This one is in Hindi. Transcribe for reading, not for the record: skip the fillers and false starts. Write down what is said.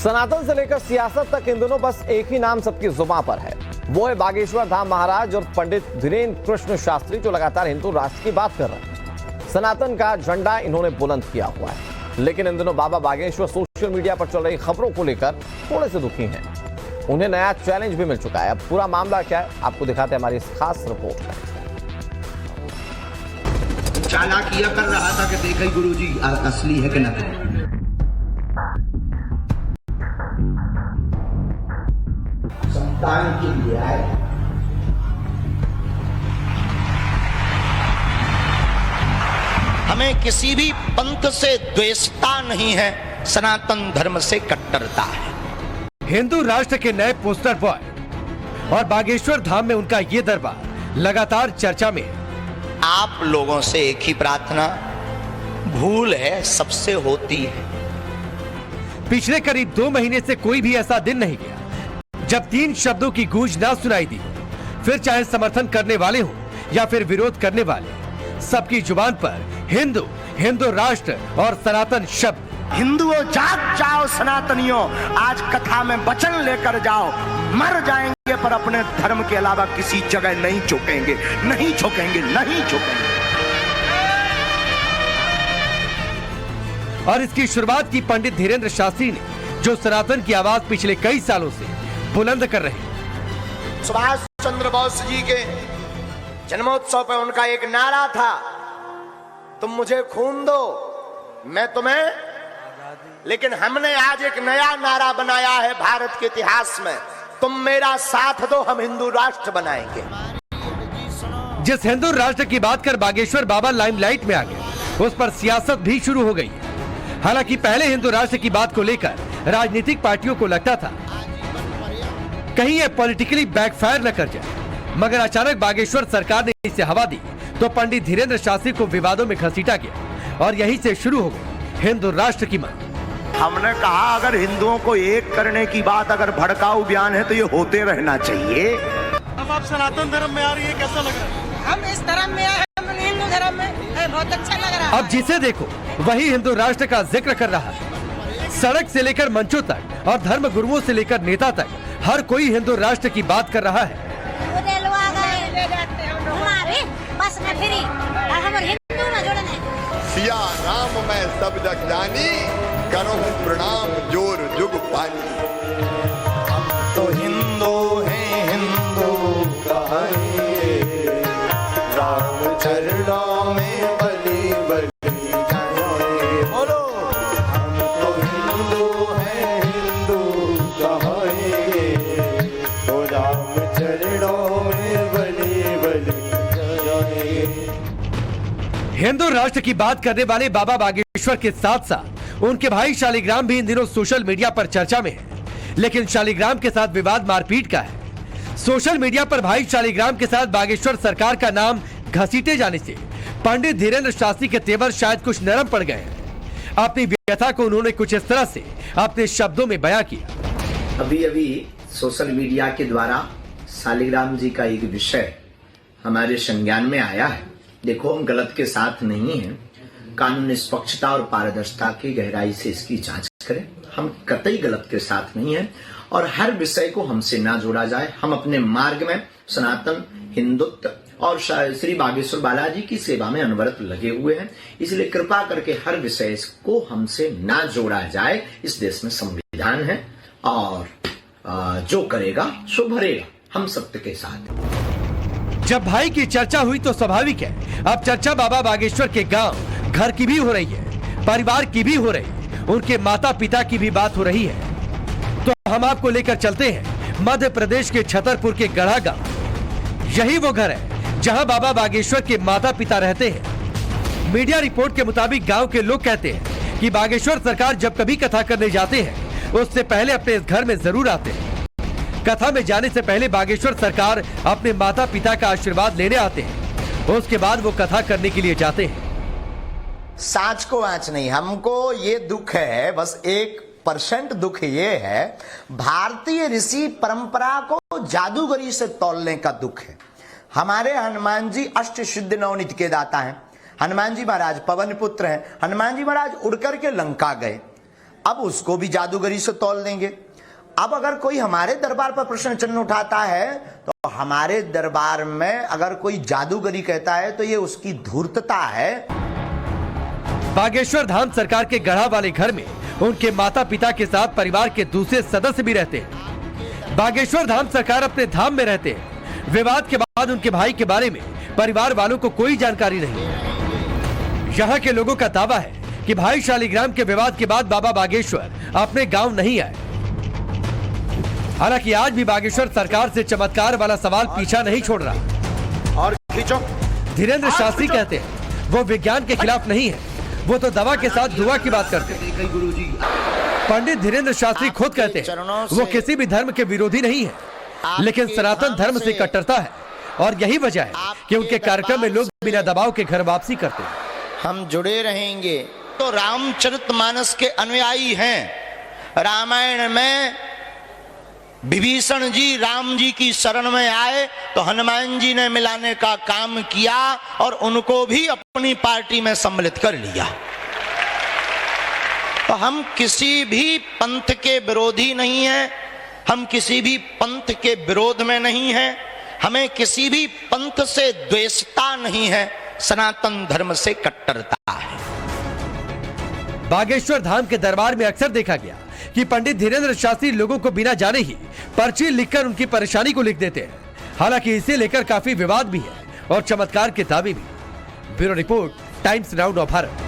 सनातन से लेकर सियासत तक इन दिनों बस एक ही नाम सबकी जुबां पर है, वो है बागेश्वर धाम महाराज और पंडित धीरेन्द्र कृष्ण शास्त्री, जो लगातार हिंदू राष्ट्र की बात कर रहे हैं। सनातन का झंडा इन्होंने बुलंद किया हुआ है, लेकिन इन दिनों बाबा बागेश्वर सोशल मीडिया पर चल रही खबरों को लेकर थोड़े से दुखी हैं। उन्हें नया चैलेंज भी मिल चुका है। अब पूरा मामला क्या है आपको दिखाते हैं हमारी इस खास रिपोर्ट में। चालाकिया कर रहा था कि देखिए गुरुजी असली है कि नकली। संतान के लिए आए, हमें किसी भी पंथ से द्वेषता नहीं है, सनातन धर्म से कट्टरता है। हिंदू राष्ट्र के नए पोस्टर बॉय और बागेश्वर धाम में उनका ये दरबार लगातार चर्चा में है। आप लोगों से एक ही प्रार्थना, भूल है सबसे होती है। पिछले करीब 2 महीने से कोई भी ऐसा दिन नहीं गया जब 3 शब्दों की गूंज ना सुनाई दी, फिर चाहे समर्थन करने वाले हो या फिर विरोध करने वाले, सबकी जुबान पर हिंदू, हिंदू राष्ट्र और सनातन शब्द। हिंदुओं जाग जाओ, सनातनियों आज कथा में वचन लेकर जाओ। मर जाएंगे पर अपने धर्म के अलावा किसी जगह नहीं झुकेंगे, नहीं झुकेंगे, नहीं झुकेंगे। और इसकी शुरुआत की पंडित धीरेन्द्र शास्त्री ने, जो सनातन की आवाज पिछले कई सालों से बुलंद कर रहे हैं। सुभाष चंद्र बोस जी के जन्मोत्सव पर उनका एक नारा था, तुम मुझे खून दो मैं तुम्हें, लेकिन हमने आज एक नया नारा बनाया है भारत के इतिहास में, तुम मेरा साथ दो हम हिंदू राष्ट्र बनाएंगे। जिस हिंदू राष्ट्र की बात कर बागेश्वर बाबा लाइमलाइट में आ गए, उस पर सियासत भी शुरू हो गई। हालांकि पहले हिंदू राष्ट्र की बात को लेकर राजनीतिक पार्टियों को लगता था कहीं ये पॉलिटिकली बैकफायर न कर जाए, मगर अचानक बागेश्वर सरकार ने इसे हवा दी तो पंडित धीरेन्द्र शास्त्री को विवादों में घसीटा गया और यहीं से शुरू हो गई हिंदू राष्ट्र की मांग। हमने कहा अगर हिंदुओं को एक करने की बात अगर भड़काऊ बयान है तो ये होते रहना चाहिए। अब आप सनातन धर्म में आ रही है, कैसा लग रहा है? हम इस धर्म में आए, हम हिंदू धर्म में, बहुत अच्छा लग रहा है। अब जिसे देखो वही हिंदू राष्ट्र का जिक्र कर रहा है। सड़क से लेकर मंचों तक और धर्म गुरुओं से लेकर नेता तक हर कोई हिंदू राष्ट्र की बात कर रहा है। बस में फ्री हम हिंदू में जुड़ने। सिया राम मैं सब जग जानी, करो प्रणाम जोर जुग पानी। हम तो हिंदू हैं, हिंदू कहानी, राम चरणों में बलि बलि जाए। बोलो हम तो हिंदू हैं, हिंदू कहानी, तो राम चरणों में बलि बलि जाए। हिंदू राष्ट्र की बात करने वाले बाबा बागेश्वर के साथ साथ उनके भाई शालिग्राम भी इन दिनों सोशल मीडिया पर चर्चा में है। लेकिन शालिग्राम के साथ विवाद मारपीट का है। सोशल मीडिया पर भाई शालिग्राम के साथ बागेश्वर सरकार का नाम घसीटे जाने से पंडित धीरेन्द्र शास्त्री के तेवर शायद कुछ नरम पड़ गए हैं। अपनी व्यथा को उन्होंने कुछ इस तरह से अपने शब्दों में बयां किया। अभी अभी सोशल मीडिया के द्वारा शालिग्राम जी का एक विषय हमारे संज्ञान में आया है। देखो, हम गलत के साथ नहीं हैं। कानून निष्पक्षता और पारदर्शिता की गहराई से इसकी जांच करें। हम कतई गलत के साथ नहीं हैं और हर विषय को हमसे ना जोड़ा जाए। हम अपने मार्ग में सनातन हिंदुत्व और श्री बागेश्वर बालाजी की सेवा में अनवरत लगे हुए हैं, इसलिए कृपा करके हर विषय को हमसे ना जोड़ा जाए। इस देश में संविधान है और जो करेगा सो भरेगा। हम सत्य के साथ। जब भाई की चर्चा हुई तो स्वाभाविक है अब चर्चा बाबा बागेश्वर के गांव घर की भी हो रही है, परिवार की भी हो रही है, उनके माता पिता की भी बात हो रही है। तो हम आपको लेकर चलते हैं मध्य प्रदेश के छतरपुर के गढ़ा गांव। यही वो घर है जहां बाबा बागेश्वर के माता पिता रहते हैं। मीडिया रिपोर्ट के मुताबिक गांव के लोग कहते हैं कि बागेश्वर सरकार जब कभी कथा करने जाते हैं उससे पहले अपने इस घर में जरूर आते हैं। कथा में जाने से पहले बागेश्वर सरकार अपने माता पिता का आशीर्वाद लेने आते हैं, उसके बाद वो कथा करने के लिए जाते हैं। सांच को आंच नहीं, हमको ये दुख है, बस 1% दुख ये है, भारतीय ऋषि परंपरा को जादूगरी से तोलने का दुख है। हमारे हनुमान जी अष्ट सिद्धि नवनीत के दाता हैं। हनुमान जी महाराज पवन पुत्र हैं। हनुमान जी महाराज उड़कर के लंका गए, अब उसको भी जादूगरी से तौल देंगे। अब अगर कोई हमारे दरबार पर प्रश्न चिन्ह उठाता है तो हमारे दरबार में अगर कोई जादूगरी कहता है तो ये उसकी धूर्तता है। बागेश्वर धाम सरकार के गढ़ा वाले घर में उनके माता पिता के साथ परिवार के दूसरे सदस्य भी रहते हैं। बागेश्वर धाम सरकार अपने धाम में रहते हैं। विवाद के बाद उनके भाई के बारे में परिवार वालों को कोई जानकारी नहीं है। यहाँ के लोगों का दावा है कि भाई शालिग्राम के विवाद के बाद बाबा बागेश्वर अपने गांव नहीं आए। हालांकि आज भी बागेश्वर सरकार से चमत्कार वाला सवाल पीछा नहीं छोड़ रहा। और खींचो। धीरेन्द्र शास्त्री कहते हैं वो विज्ञान के खिलाफ नहीं है, वो तो दवा के साथ दुआ की बात करते हैं। पंडित धीरेन्द्र शास्त्री खुद कहते हैं वो किसी भी धर्म के विरोधी नहीं है, लेकिन सनातन धर्म से कट्टरता है और यही वजह है कि उनके कार्यक्रम में लोग बिना दबाव के घर वापसी करते हैं। हम जुड़े रहेंगे तो रामचरितमानस के अनुयायी हैं। रामायण में विभीषण जी राम जी की शरण में आए तो हनुमान जी ने मिलाने का काम किया और उनको भी अपनी पार्टी में सम्मिलित कर लिया। तो हम किसी भी पंथ के विरोधी नहीं हैं, हम किसी भी पंथ के विरोध में नहीं हैं, हमें किसी भी पंथ से द्वेषता नहीं है, सनातन धर्म से कट्टरता है। बागेश्वर धाम के दरबार में अक्सर देखा गया कि पंडित धीरेन्द्र शास्त्री लोगों को बिना जाने ही पर्ची लिखकर उनकी परेशानी को लिख देते हैं। हालांकि इसे लेकर काफी विवाद भी है और चमत्कार के दावे भी। Bureau report, times now Bharat.